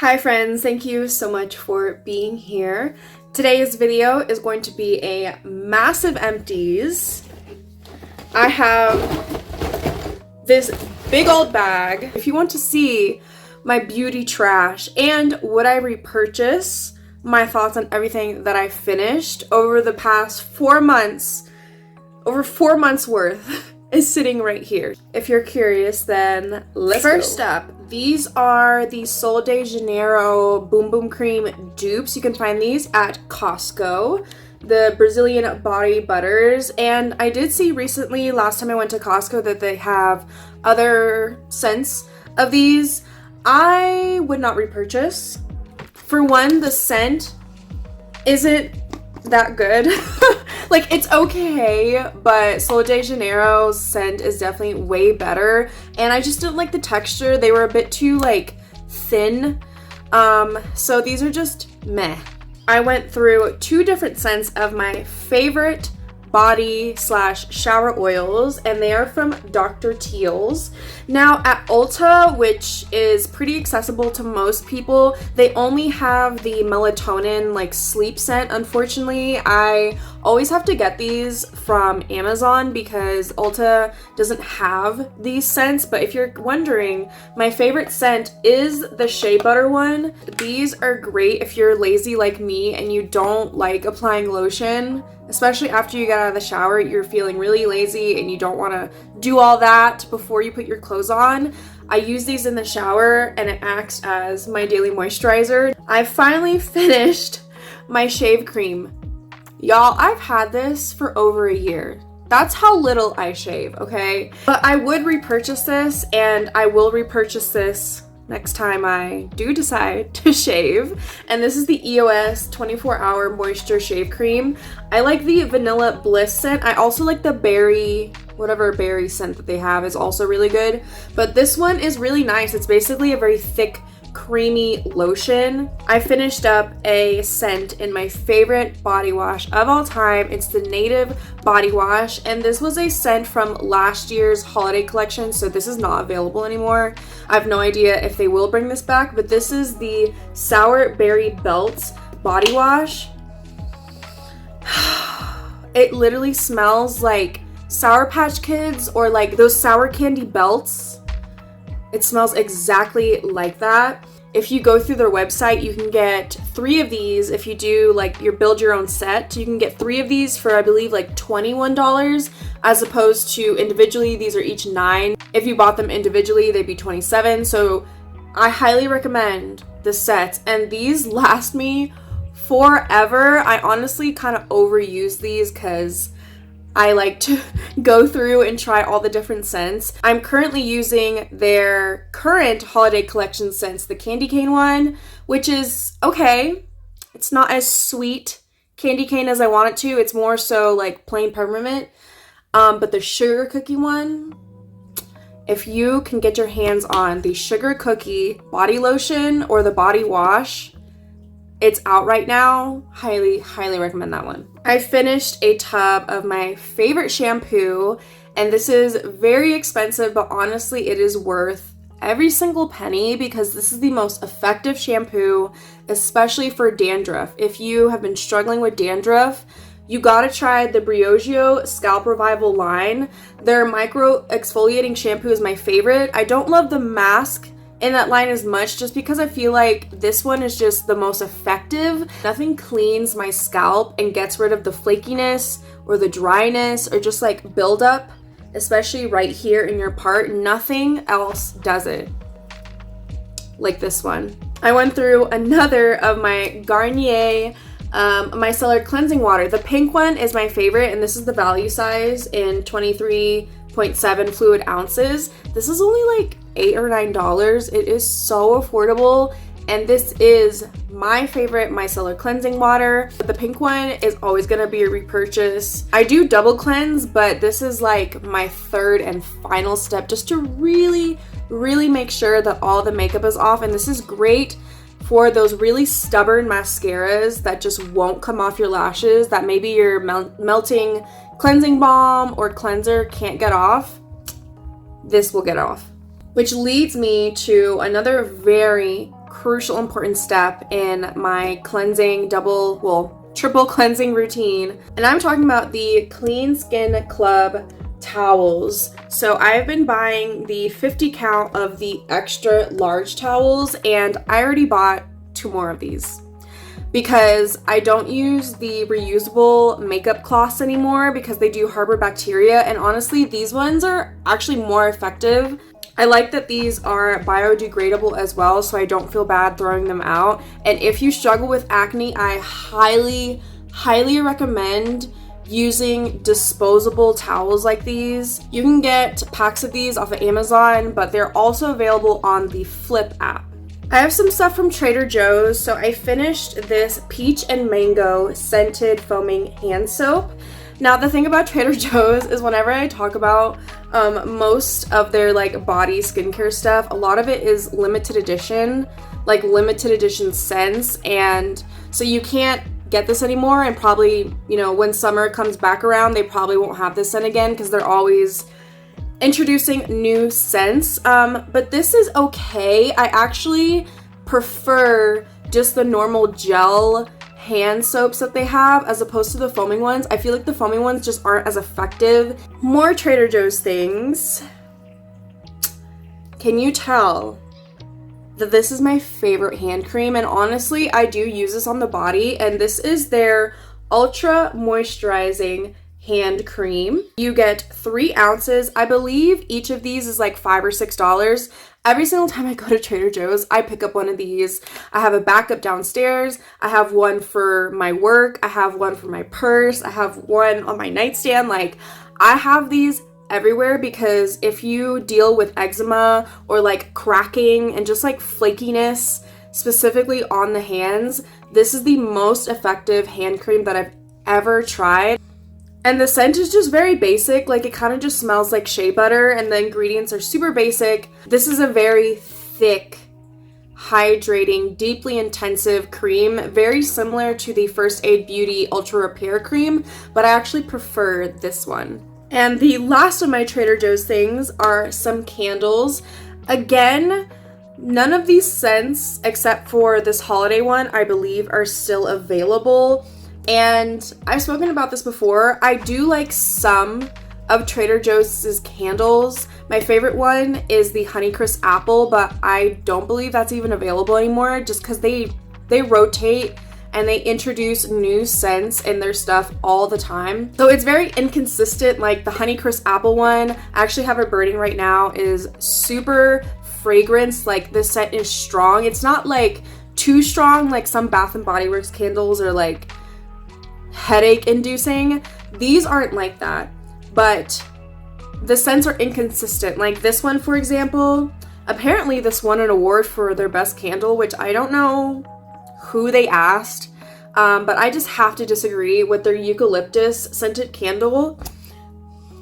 Hi friends, thank you so much for being here. Today's video is going to be a massive empties. I have this big old bag. If you want to see my beauty trash and would I repurchase, my thoughts on everything that I finished over the past 4 months, over 4 months worth is sitting right here. If you're curious, then let's go. First up, these are the Sol de Janeiro Boom Boom Cream dupes. You can find these at Costco. The Brazilian body butters. And I did see recently, last time I went to Costco, that they have other scents of these. I would not repurchase. For one, the scent isn't that good. Like, it's okay, but Sol de Janeiro's scent is definitely way better, and I just didn't like the texture. They were a bit too, like, thin, so these are just meh. I went through 2 different scents of my favorite body / shower oils, and they are from Dr. Teal's. Now at Ulta, which is pretty accessible to most people, they only have the melatonin like sleep scent. Unfortunately, I always have to get these from Amazon because Ulta doesn't have these scents. But if you're wondering, my favorite scent is the shea butter one. These are great if you're lazy like me and you don't like applying lotion, especially after you get out of the shower. You're feeling really lazy and you don't want to do all that before you put your clothes on. I use these in the shower and it acts as my daily moisturizer. I finally finished my shave cream. Y'all, I've had this for over a year. That's how little I shave, okay? But I would repurchase this, and I will repurchase this next time I do decide to shave. And this is the EOS 24-hour moisture shave cream. I like the vanilla bliss scent. I also like the berry, whatever berry scent that they have is also really good. But this one is really nice. It's basically a very thick, creamy lotion. I finished up a scent in my favorite body wash of all time. It's the Native body wash, and this was a scent from last year's holiday collection, so this is not available anymore. I have no idea if they will bring this back, but this is the Sour Berry Belts body wash. It literally smells like Sour Patch Kids or like those sour candy belts. It smells exactly like that. If you go through their website, you can get 3 of these. If you do like your build your own set, you can get 3 of these for, I believe, like $21, as opposed to individually, these are each $9. If you bought them individually, they'd be $27. So I highly recommend the sets, and these last me forever. I honestly kind of overuse these because I like to go through and try all the different scents. I'm currently using their current holiday collection scents, the candy cane one, which is okay. It's not as sweet candy cane as I want it to. It's more so like plain peppermint. But the sugar cookie one, if you can get your hands on the sugar cookie body lotion or the body wash, it's out right now. Highly, highly recommend that one. I finished a tub of my favorite shampoo, and this is very expensive, but honestly, it is worth every single penny because this is the most effective shampoo, especially for dandruff. If you have been struggling with dandruff, you gotta try the Briogeo Scalp Revival line. Their micro exfoliating shampoo is my favorite. I don't love the mask in that line as much just because I feel like this one is just the most effective. Nothing cleans my scalp and gets rid of the flakiness or the dryness or just like buildup, especially right here in your part. Nothing else does it like this one. I went through another of my Garnier micellar cleansing water. The pink one is my favorite, and this is the value size in 23.7 fluid ounces. This is only like $8 or $9. It is so affordable, and this is my favorite micellar cleansing water. The pink one is always gonna be a repurchase. I do double cleanse, but this is like my 3rd and final step just to really make sure that all the makeup is off. And this is great for those really stubborn mascaras that just won't come off your lashes, that maybe your melting cleansing balm or cleanser can't get off. This will get off. Which leads me to another very crucial important step in my cleansing triple cleansing routine. And I'm talking about the Clean Skin Club towels. So I've been buying the 50 count of the extra large towels, and I already bought 2 more of these because I don't use the reusable makeup cloths anymore because they do harbor bacteria, and honestly these ones are actually more effective. I like that these are biodegradable as well, so I don't feel bad throwing them out. And if you struggle with acne, I highly recommend using disposable towels like these. You can get packs of these off of Amazon, but they're also available on the Flip app. I have some stuff from Trader Joe's. So I finished this peach and mango scented foaming hand soap. Now the thing about Trader Joe's is whenever I talk about most of their like body skincare stuff, a lot of it is limited edition, like limited edition scents, and so you can't get this anymore. And probably, you know, when summer comes back around, they probably won't have this scent again because they're always introducing new scents. But this is okay. I actually prefer just the normal gel hand soaps that they have as opposed to the foaming ones. I feel like the foaming ones just aren't as effective. More Trader Joe's things. Can you tell that this is my favorite hand cream? And honestly, I do use this on the body, and this is their ultra moisturizing hand cream. You get 3 ounces. I believe each of these is like $5 or $6. Every single time I go to Trader Joe's, I pick up one of these. I have a backup downstairs. I have one for my work. I have one for my purse. I have one on my nightstand. Like, I have these everywhere because if you deal with eczema or like cracking and just like flakiness specifically on the hands, this is the most effective hand cream that I've ever tried. And the scent is just very basic. Like, it kind of just smells like shea butter, and the ingredients are super basic. This is a very thick, hydrating, deeply intensive cream, very similar to the First Aid Beauty Ultra Repair Cream, but I actually prefer this one. And the last of my Trader Joe's things are some candles. Again, none of these scents, except for this holiday one, I believe are still available. And I've spoken about this before. I do like some of Trader Joe's candles. My favorite one is the Honeycrisp Apple, but I don't believe that's even available anymore just because they rotate and they introduce new scents in their stuff all the time. So it's very inconsistent. Like the Honeycrisp Apple one, I actually have it burning right now, is super fragrance. Like the scent is strong. It's not like too strong like some Bath and Body Works candles are like headache inducing. These aren't like that, but the scents are inconsistent. Like this one, for example, apparently this won an award for their best candle, which I don't know who they asked, but I just have to disagree with their eucalyptus scented candle.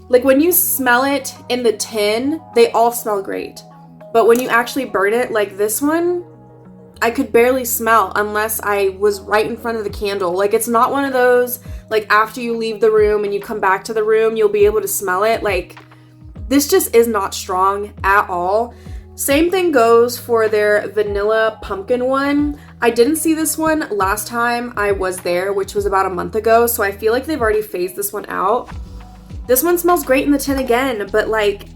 Like when you smell it in the tin, they all smell great, but when you actually burn it, like this one, I could barely smell unless I was right in front of the candle. Like it's not one of those, like after you leave the room and you come back to the room, you'll be able to smell it. Like this just is not strong at all. Same thing goes for their vanilla pumpkin one. I didn't see this one last time I was there, which was about a month ago. So I feel like they've already phased this one out. This one smells great in the tin again, but like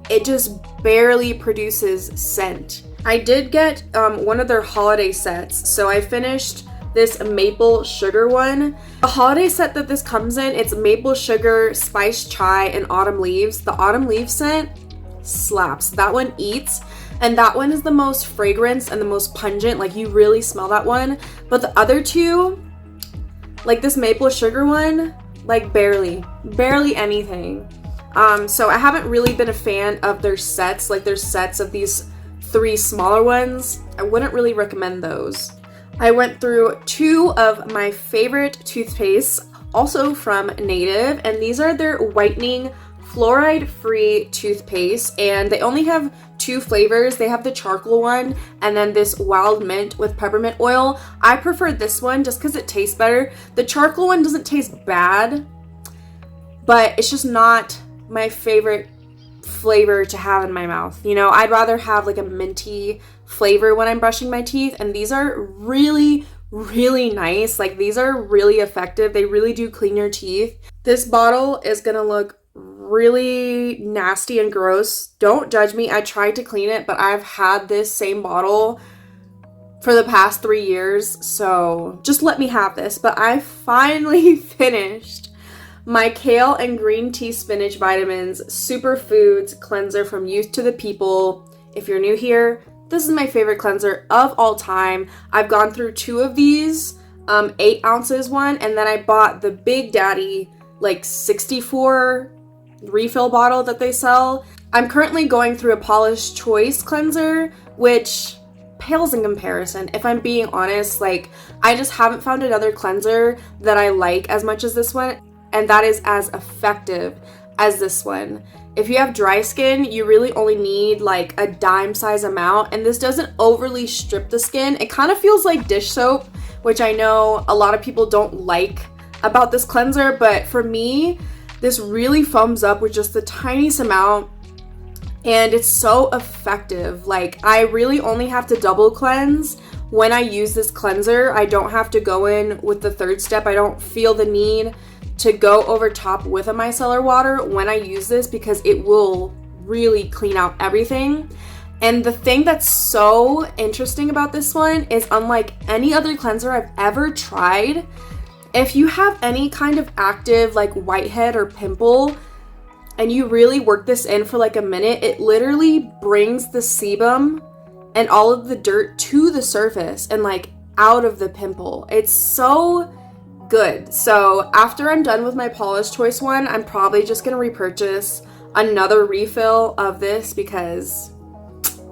it just barely produces scent. I did get one of their holiday sets, so I finished this maple sugar one. The holiday set that this comes in, it's maple sugar, spiced chai, and autumn leaves. The autumn leaf scent slaps. That one eats, and that one is the most fragrance and the most pungent. Like you really smell that one. But the other two, like this maple sugar one, like barely anything. So I haven't really been a fan of their sets, like their sets of these 3 smaller ones. I wouldn't really recommend those. I went through 2 of my favorite toothpastes, also from Native, and these are their whitening fluoride-free toothpaste, and they only have 2 flavors. They have the charcoal one and then this wild mint with peppermint oil. I prefer this one just because it tastes better. The charcoal one doesn't taste bad, but it's just not my favorite flavor to have in my mouth. You know, I'd rather have like a minty flavor when I'm brushing my teeth, and these are really, really nice. Like, these are really effective. They really do clean your teeth. This bottle is gonna look really nasty and gross. Don't judge me. I tried to clean it, but I've had this same bottle for the past 3 years, so just let me have this. But I finally finished my Kale and Green Tea Spinach Vitamins Superfoods Cleanser from Youth to the People. If you're new here, this is my favorite cleanser of all time. I've gone through 2 of these, 8 ounces one, and then I bought the Big Daddy, like 64 refill bottle that they sell. I'm currently going through a Paula's Choice cleanser, which pales in comparison. If I'm being honest, like, I just haven't found another cleanser that I like as much as this one, and that is as effective as this one. If you have dry skin, you really only need like a dime size amount, and this doesn't overly strip the skin. It kind of feels like dish soap, which I know a lot of people don't like about this cleanser, but for me, this really foams up with just the tiniest amount, and it's so effective. Like, I really only have to double cleanse when I use this cleanser. I don't have to go in with the 3rd step. I don't feel the need to go over top with a micellar water when I use this, because it will really clean out everything. And the thing that's so interesting about this one is, unlike any other cleanser I've ever tried, if you have any kind of active like whitehead or pimple and you really work this in for like a minute, it literally brings the sebum and all of the dirt to the surface and like out of the pimple. It's so good. So after I'm done with my Paula's Choice one, I'm probably just gonna repurchase another refill of this because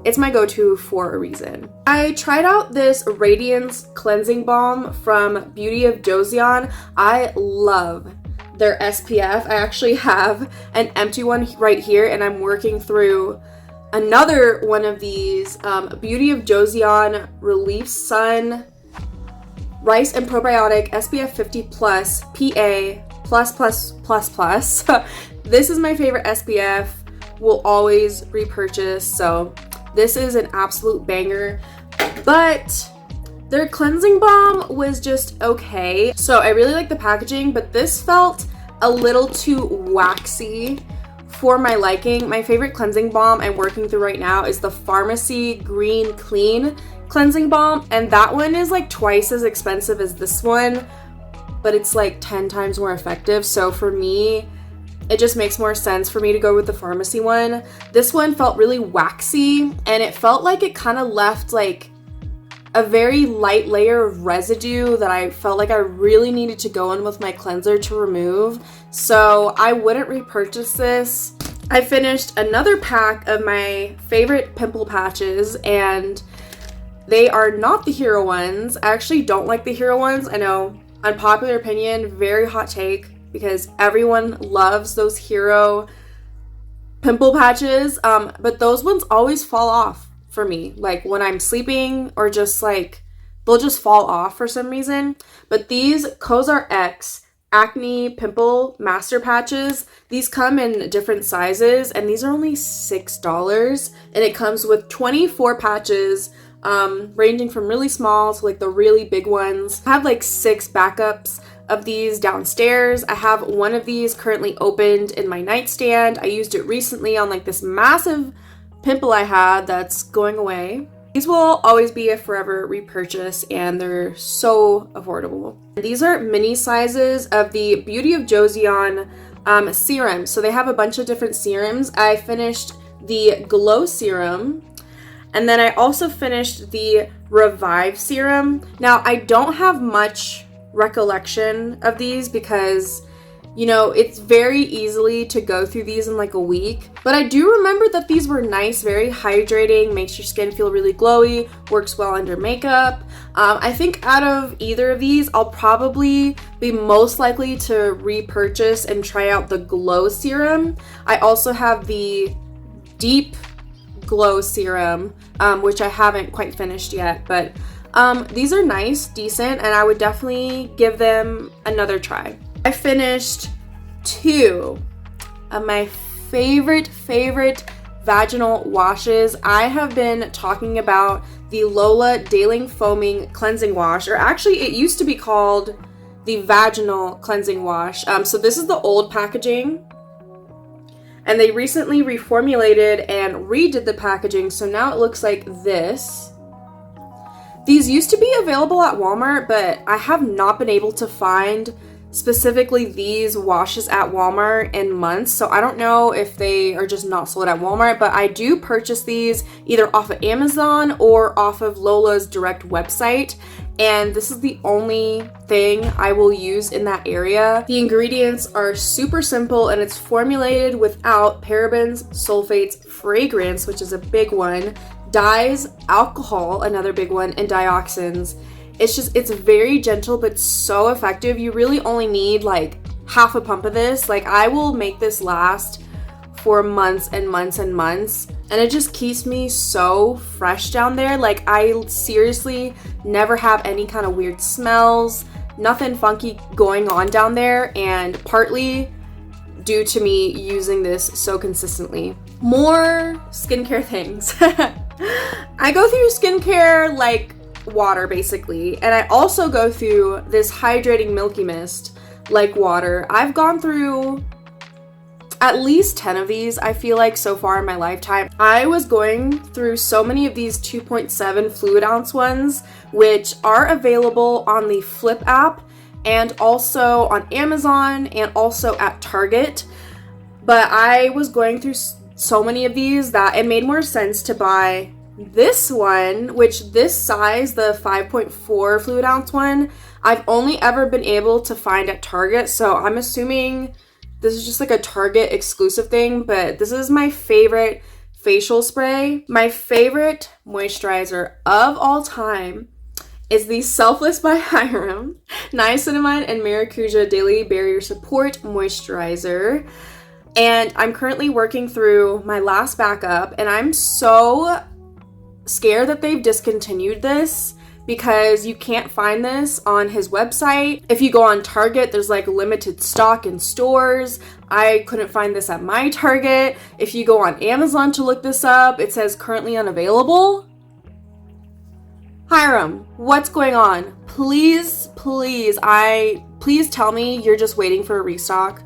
it's my go-to for a reason. I tried out this Radiance Cleansing Balm from Beauty of Joseon. I love their SPF. I actually have an empty one right here, and I'm working through another one of these Beauty of Joseon Relief Sun Rice and Probiotic SPF 50 plus PA plus plus plus plus. This is my favorite SPF. Will always repurchase, so this is an absolute banger. But their cleansing balm was just okay. So I really like the packaging, but this felt a little too waxy for my liking. My favorite cleansing balm I'm working through right now is the Pharmacy Green Clean Cleansing Balm, and that one is like twice as expensive as this one, but it's like 10 times more effective. So for me, it just makes more sense for me to go with the pharmacy one. This one felt really waxy, and it felt like it kind of left like a very light layer of residue that I felt like I really needed to go in with my cleanser to remove. So I wouldn't repurchase this. I finished another pack of my favorite pimple patches, and they are not the Hero ones. I actually don't like the Hero ones. I know, unpopular opinion, very hot take, because everyone loves those Hero pimple patches, but those ones always fall off for me, like when I'm sleeping, or just like they'll just fall off for some reason. But these CosRX Acne Pimple Master Patches, these come in different sizes, and these are only $6, and it comes with 24 patches, ranging from really small to like the really big ones. I have like 6 backups of these downstairs. I have one of these currently opened in my nightstand. I used it recently on like this massive pimple I had that's going away. These will always be a forever repurchase, and they're so affordable. These are mini sizes of the Beauty of Joseon serum. So they have a bunch of different serums. I finished the Glow Serum, and then I also finished the Revive Serum. Now, I don't have much recollection of these because, you know, it's very easily to go through these in like a week. But I do remember that these were nice, very hydrating, makes your skin feel really glowy, works well under makeup. I think out of either of these, I'll probably be most likely to repurchase and try out the Glow Serum. I also have the Deep Glow Serum, which I haven't quite finished yet, but these are nice, decent, and I would definitely give them another try. I finished 2 of my favorite vaginal washes. I have been talking about the Lola Daily Foaming Cleansing Wash, or actually it used to be called the Vaginal Cleansing Wash. So this is the old packaging, and they recently reformulated and redid the packaging, so now it looks like this. These used to be available at Walmart, but I have not been able to find specifically these washes at Walmart in months, so I don't know if they are just not sold at Walmart, but I do purchase these either off of Amazon or off of Lola's direct website, and this is the only thing I will use in that area. The ingredients are super simple, and it's formulated without parabens, sulfates, fragrance, which is a big one, dyes, alcohol, another big one, and dioxins. It's very gentle but so effective. You really only need like half a pump of this. Like, I will make this last for months and months and months, and it just keeps me so fresh down there. Like, I seriously never have any kind of weird smells, nothing funky going on down there, and partly due to me using this so consistently. More skincare things. I go through skincare like water basically, and I also go through this hydrating milky mist like water. I've gone through at least 10 of these, I feel like, so far in my lifetime. I was going through so many of these 2.7 fluid ounce ones, which are available on the Flip app and also on Amazon and also at Target. But I was going through so many of these that it made more sense to buy this one, which this size, the 5.4 fluid ounce one, I've only ever been able to find at Target, so I'm assuming this is just like a Target exclusive thing. But this is my favorite facial spray. My favorite moisturizer of all time is the Selfless by Serum Niacinamide and Maracuja Daily Barrier Support Moisturizer. And I'm currently working through my last backup, and I'm so scared that they've discontinued this because you can't find this on his website. If you go on Target, there's like limited stock in stores. I couldn't find this at my Target. If you go on Amazon to look this up, it says currently unavailable. Hiram, what's going on? Please tell me you're just waiting for a restock,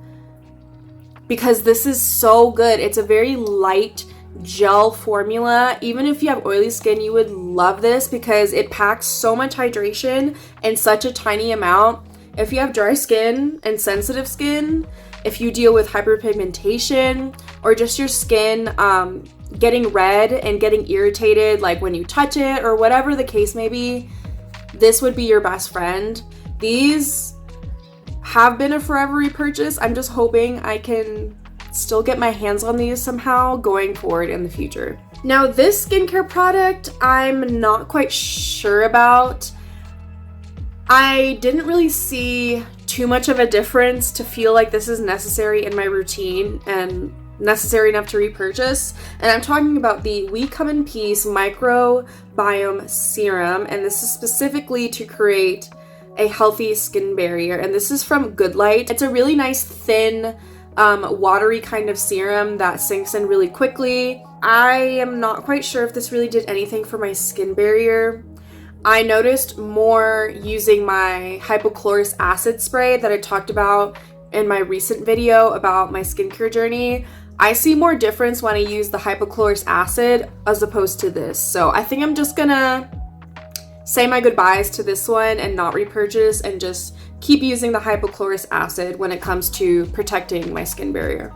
because this is so good. It's a very light gel formula. Even if you have oily skin, you would love this because it packs so much hydration in such a tiny amount. If you have dry skin and sensitive skin, if you deal with hyperpigmentation, or just your skin getting red and getting irritated like when you touch it, or whatever the case may be, this would be your best friend. These have been a forever repurchase. I'm just hoping I can still get my hands on these somehow going forward in the future. Now, this skincare product I'm not quite sure about. I didn't really see too much of a difference to feel like this is necessary in my routine and necessary enough to repurchase. And I'm talking about the We Come in Peace Microbiome Serum, and this is specifically to create a healthy skin barrier, and this is from Good Light. It's a really nice thin watery kind of serum that sinks in really quickly. I am not quite sure if this really did anything for my skin barrier. I noticed more using my hypochlorous acid spray that I talked about in my recent video about my skincare journey. I see more difference when I use the hypochlorous acid as opposed to this. So I think I'm just gonna say my goodbyes to this one and not repurchase, and just keep using the hypochlorous acid when it comes to protecting my skin barrier.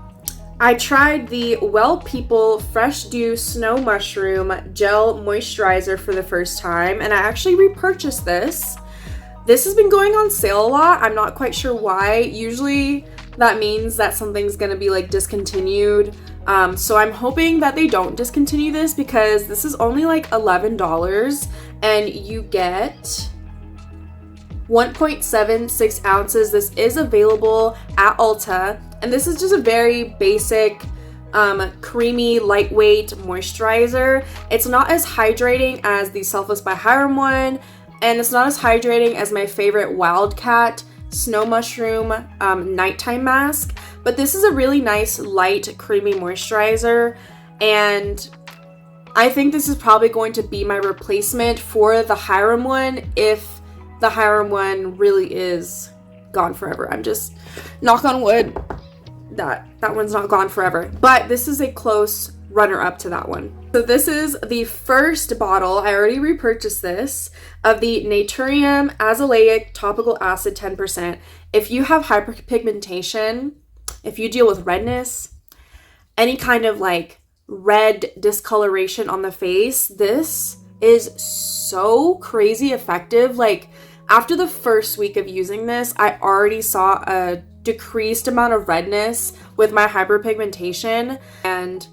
I tried the Well People Fresh Dew Snow Mushroom Gel Moisturizer for the first time, and I actually repurchased this. This has been going on sale a lot. I'm not quite sure why. Usually that means that something's gonna be like discontinued. So I'm hoping that they don't discontinue this, because this is only like $11 and you get 1.76 ounces. This is available at Ulta, and this is just a very basic creamy lightweight moisturizer. It's not as hydrating as the Selfless by Hiram one, and it's not as hydrating as my favorite Wildcat Snow Mushroom Nighttime Mask, but this is a really nice light creamy moisturizer. and I think this is probably going to be my replacement for the Hiram one if the Hiram one really is gone forever. I'm just, knock on wood, that one's not gone forever. But this is a close runner-up to that one. So this is the first bottle, I already repurchased this, of the Naturium Azelaic Topical Acid 10%. If you have hyperpigmentation, if you deal with redness, any kind of like red discoloration on the face, this is so crazy effective. Like after the first week of using this, I already saw a decreased amount of redness with my hyperpigmentation and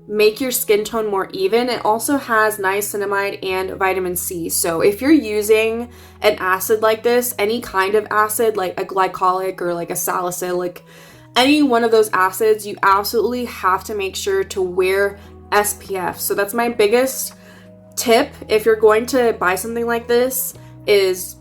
make your skin tone more even. It also has niacinamide and vitamin C. So if you're using an acid like this, any kind of acid like a glycolic or like a salicylic, any one of those acids, you absolutely have to make sure to wear SPF. So that's my biggest tip if you're going to buy something like this, is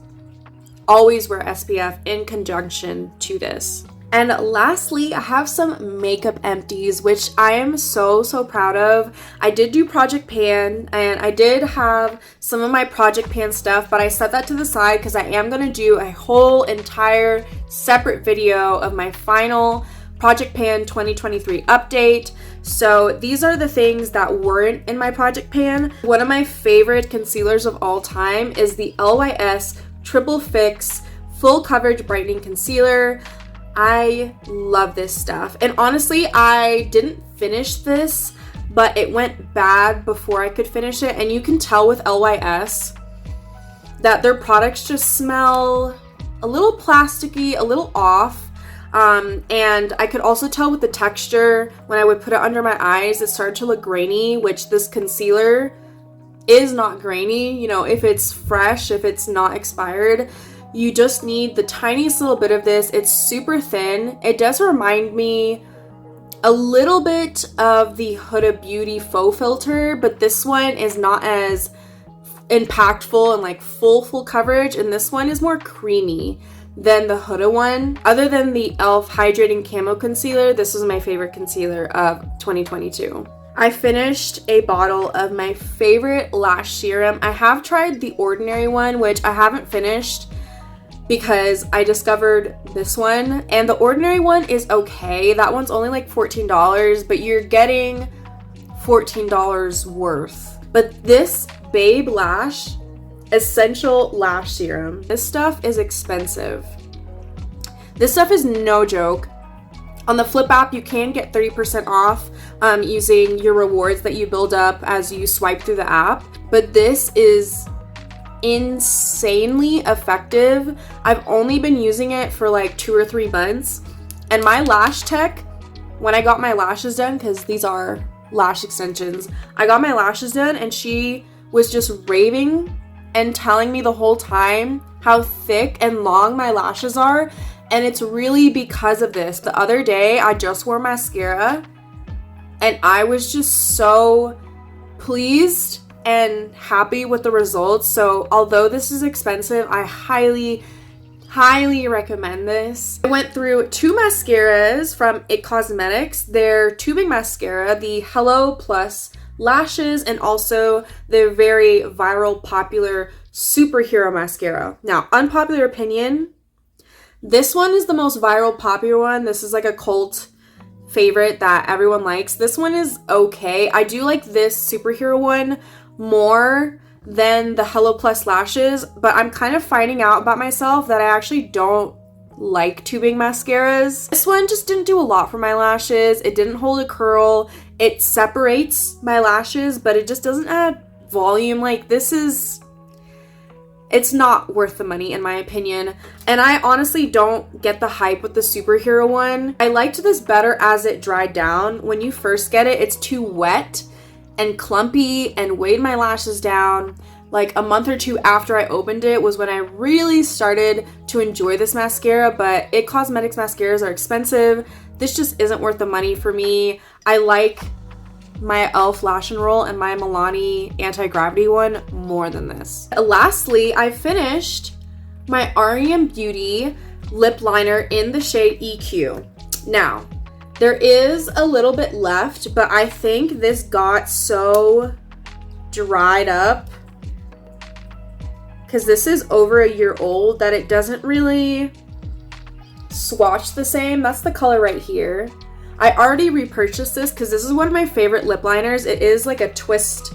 always wear SPF in conjunction to this. And lastly, I have some makeup empties, which I am so proud of. I did do Project Pan, and I did have some of my Project Pan stuff, but I set that to the side because I am going to do a whole entire separate video of my final Project Pan 2023 update. So these are the things that weren't in my Project Pan. One of my favorite concealers of all time is the LYS Triple Fix Full Coverage Brightening Concealer. I love this stuff. And honestly, I didn't finish this, but it went bad before I could finish it. And you can tell with LYS that their products just smell a little plasticky, a little off. And I could also tell with the texture when I would put it under my eyes, it started to look grainy, which this concealer is not grainy. You know, if it's fresh, if it's not expired, you just need the tiniest little bit of this. It's super thin. It does remind me a little bit of the Huda Beauty Faux Filter, but this one is not as impactful and like full coverage, and this one is more creamy than the Huda one. Other than the e.l.f. Hydrating Camo Concealer, this was my favorite concealer of 2022. I finished a bottle of my favorite lash serum. I have tried the ordinary one, which I haven't finished because I discovered this one, and the ordinary one is okay. That one's only like $14, but you're getting $14 worth. But this Babe Lash Essential Lash Serum, this stuff is expensive. This stuff is no joke. On the Flip app, you can get 30% off using your rewards that you build up as you swipe through the app, but this is insanely effective. I've only been using it for like 2 or 3 months, and my lash tech, when I got my lashes done, because these are lash extensions, I got my lashes done and she was just raving and telling me the whole time how thick and long my lashes are, and it's really because of this. The other day I just wore mascara and I was just so pleased and happy with the results. So although this is expensive, I highly recommend this. I went through 2 mascaras from IT Cosmetics, their tubing mascara, the Hello Plus Lashes, and also their very viral popular Superhero Mascara. Now, unpopular opinion, this one is the most viral popular one. This is like a cult favorite that everyone likes. This one is okay. I do like this Superhero one more than the Hello Plus Lashes, but I'm kind of finding out about myself that I actually don't like tubing mascaras. This one just didn't do a lot for my lashes. It didn't hold a curl. It separates my lashes, but it just doesn't add volume. Like, this is, it's not worth the money in my opinion. And I honestly don't get the hype with the Superhero one. I liked this better as it dried down. When you first get it, it's too wet and clumpy and weighed my lashes down. Like a month or 2 after I opened it was when I really started to enjoy this mascara, but IT Cosmetics mascaras are expensive. This just isn't worth the money for me. I like my e.l.f. Lash and Roll and my Milani Anti-Gravity one more than this. Lastly, I finished my REM Beauty lip liner in the shade EQ. Now, There is a little bit left, but I think this got so dried up because this is over a year old that it doesn't really swatch the same. That's the color right here. I already repurchased this because this is one of my favorite lip liners. It is like a twist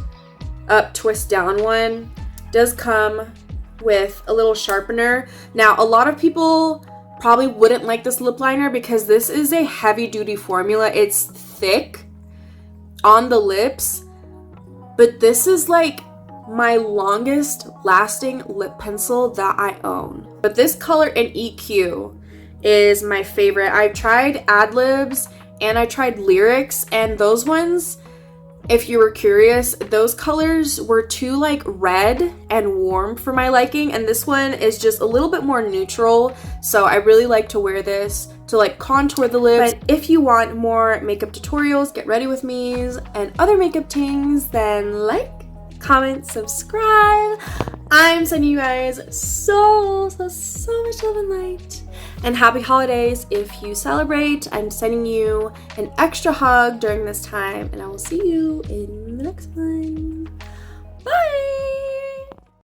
up, twist down one. It does come with a little sharpener. Now, a lot of people probably wouldn't like this lip liner because this is a heavy duty formula. It's thick on the lips, but this is like my longest lasting lip pencil that I own. But this color in EQ is my favorite. I tried Ad Libs and I tried Lyrics, and those ones, if you were curious, those colors were too like red and warm for my liking, and this one is just a little bit more neutral, so I really like to wear this to like contour the lips. But if you want more makeup tutorials, get ready with me's, and other makeup things, then like, comment, subscribe. I'm sending you guys so much love and light. And happy holidays if you celebrate. I'm sending you an extra hug during this time, and I will see you in